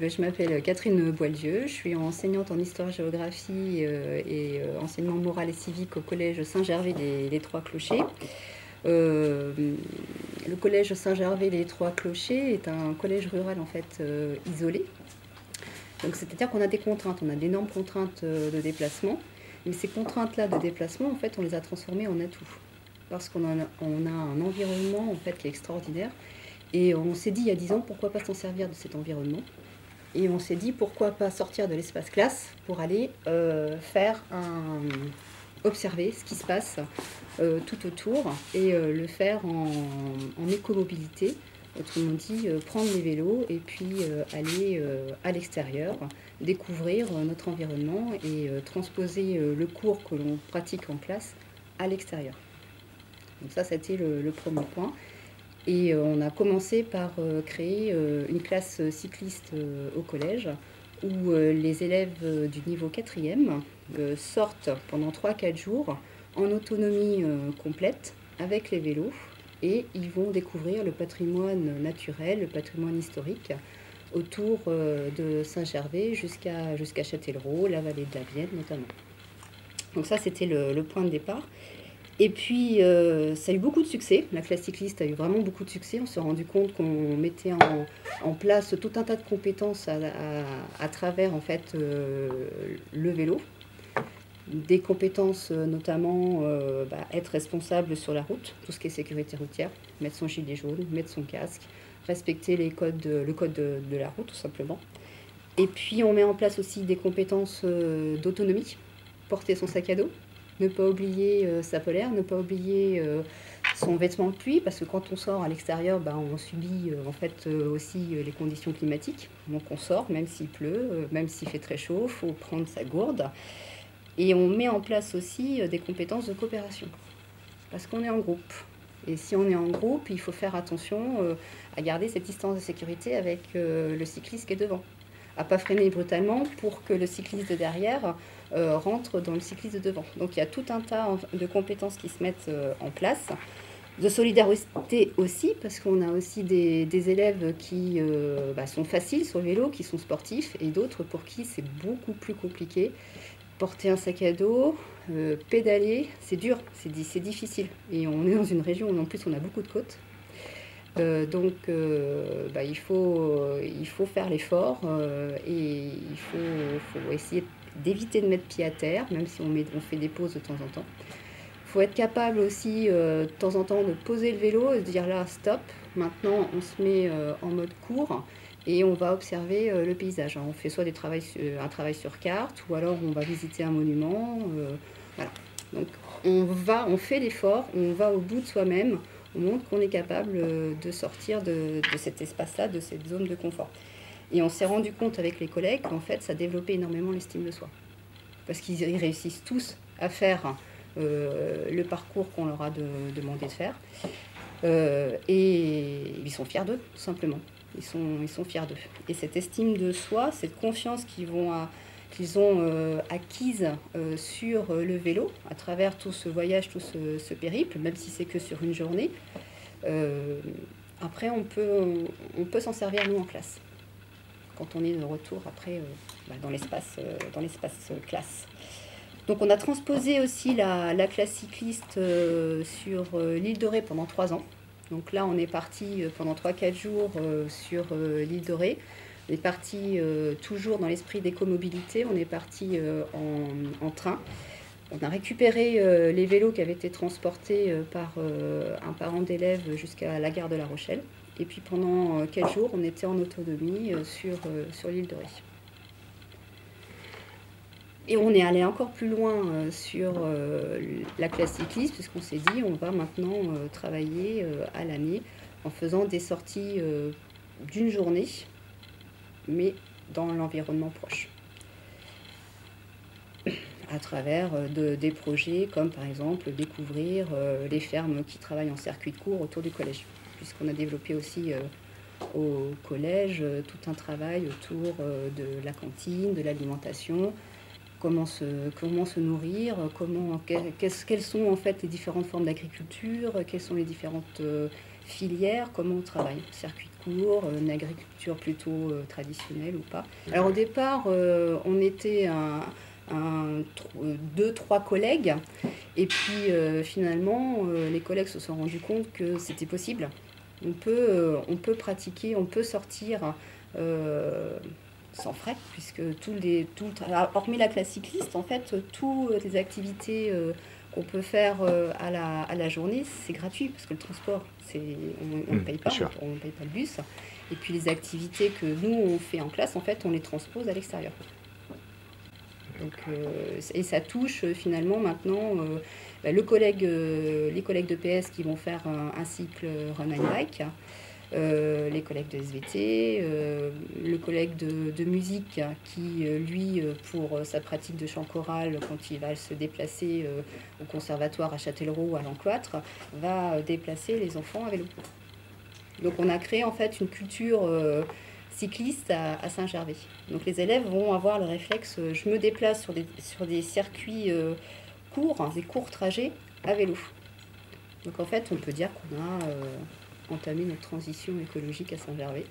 Je m'appelle Catherine Boieldieu, je suis enseignante en histoire-géographie et enseignement moral et civique au collège Saint-Gervais-les Trois-Clochers. Le collège Saint-Gervais-les Trois-Clochers est un collège rural en fait isolé. Donc c'est-à-dire qu'on a des contraintes, on a d'énormes contraintes de déplacement, mais ces contraintes-là de déplacement en fait on les a transformées en atouts parce qu'on a un environnement en fait qui est extraordinaire et on s'est dit il y a 10 ans pourquoi pas s'en servir de cet environnement. Et on s'est dit pourquoi pas sortir de l'espace classe pour aller observer ce qui se passe tout autour et le faire en écomobilité. Autrement dit, prendre les vélos et puis aller à l'extérieur, découvrir notre environnement et transposer le cours que l'on pratique en classe à l'extérieur. Donc ça, c'était le premier point. Et on a commencé par créer une classe cycliste au collège où les élèves du niveau 4e sortent pendant 3-4 jours en autonomie complète avec les vélos et ils vont découvrir le patrimoine naturel, le patrimoine historique autour de Saint-Gervais jusqu'à Châtellerault, la vallée de la Vienne notamment. Donc ça c'était le point de départ. Et puis, ça a eu beaucoup de succès. La classe cycliste a eu vraiment beaucoup de succès. On s'est rendu compte qu'on mettait en place tout un tas de compétences à travers en fait, le vélo. Des compétences notamment être responsable sur la route, tout ce qui est sécurité routière, mettre son gilet jaune, mettre son casque, respecter le code de la route tout simplement. Et puis on met en place aussi des compétences d'autonomie, porter son sac à dos, ne pas oublier sa polaire, ne pas oublier son vêtement de pluie, parce que quand on sort à l'extérieur, on subit en fait aussi les conditions climatiques. Donc on sort, même s'il pleut, même s'il fait très chaud, il faut prendre sa gourde. Et on met en place aussi des compétences de coopération, parce qu'on est en groupe. Et si on est en groupe, il faut faire attention à garder cette distance de sécurité avec le cycliste qui est devant. À ne pas freiner brutalement pour que le cycliste de derrière rentre dans le cycliste de devant. Donc il y a tout un tas de compétences qui se mettent en place. De solidarité aussi, parce qu'on a aussi des élèves qui sont faciles sur le vélo, qui sont sportifs, et d'autres pour qui c'est beaucoup plus compliqué. Porter un sac à dos, pédaler, c'est dur, c'est difficile. Et on est dans une région où en plus on a beaucoup de côtes. Donc il faut faire l'effort et il faut essayer d'éviter de mettre pied à terre, même si on fait des pauses de temps en temps. Il faut être capable aussi de temps en temps de poser le vélo et de dire là stop, maintenant on se met en mode court et on va observer le paysage. On fait soit un travail sur carte ou alors on va visiter un monument. Voilà. Donc on fait l'effort, on va au bout de soi-même. On montre qu'on est capable de sortir de cet espace-là, de cette zone de confort. Et on s'est rendu compte avec les collègues qu'en fait, ça développait énormément l'estime de soi. Parce qu'ils réussissent tous à faire le parcours qu'on leur a demandé de faire. Et ils sont fiers d'eux, tout simplement. Ils sont fiers d'eux. Et cette estime de soi, cette confiance qu'ils ont acquise sur le vélo, à travers tout ce voyage, tout ce périple, même si c'est que sur une journée, après on peut s'en servir nous en classe, quand on est de retour après dans l'espace classe. Donc on a transposé aussi la classe cycliste sur l'île de Ré pendant 3 ans. Donc là on est parti pendant 3-4 jours sur l'île de Ré. On est parti toujours dans l'esprit d'écomobilité, on est parti en train. On a récupéré les vélos qui avaient été transportés par un parent d'élève jusqu'à la gare de La Rochelle. Et puis pendant 4 jours, on était en autonomie sur l'île de Ré. Et on est allé encore plus loin sur la classe cycliste, puisqu'on s'est dit on va maintenant travailler à l'année en faisant des sorties d'une journée, mais dans l'environnement proche. À travers des projets comme par exemple découvrir les fermes qui travaillent en circuit de cours autour du collège, puisqu'on a développé aussi au collège tout un travail autour de la cantine, de l'alimentation, comment se nourrir, quelles sont en fait les différentes formes d'agriculture, quelles sont les différentes filières, comment on travaille, circuit de parcours, une agriculture plutôt traditionnelle ou pas. Alors au départ, on était deux, trois collègues, et puis finalement, les collègues se sont rendus compte que c'était possible. On peut pratiquer, on peut sortir sans frais, puisque hormis la classe cycliste, en fait, toutes les activités qu'on peut faire à la journée, c'est gratuit, parce que le transport, on ne paye pas, on ne paye pas le bus. Et puis les activités que nous, on fait en classe, en fait, on les transpose à l'extérieur. Donc, et ça touche finalement maintenant les collègues de PS qui vont faire un cycle run and bike, les collègues de SVT, le collègue de musique qui, lui, pour sa pratique de chant choral, quand il va se déplacer au conservatoire à Châtellerault ou à l'Encloître, va déplacer les enfants à vélo. Donc on a créé en fait une culture cycliste à Saint-Gervais. Donc les élèves vont avoir le réflexe, je me déplace sur des circuits courts, des courts trajets à vélo. Donc en fait on peut dire qu'on a entamé notre transition écologique à Saint-Gervais.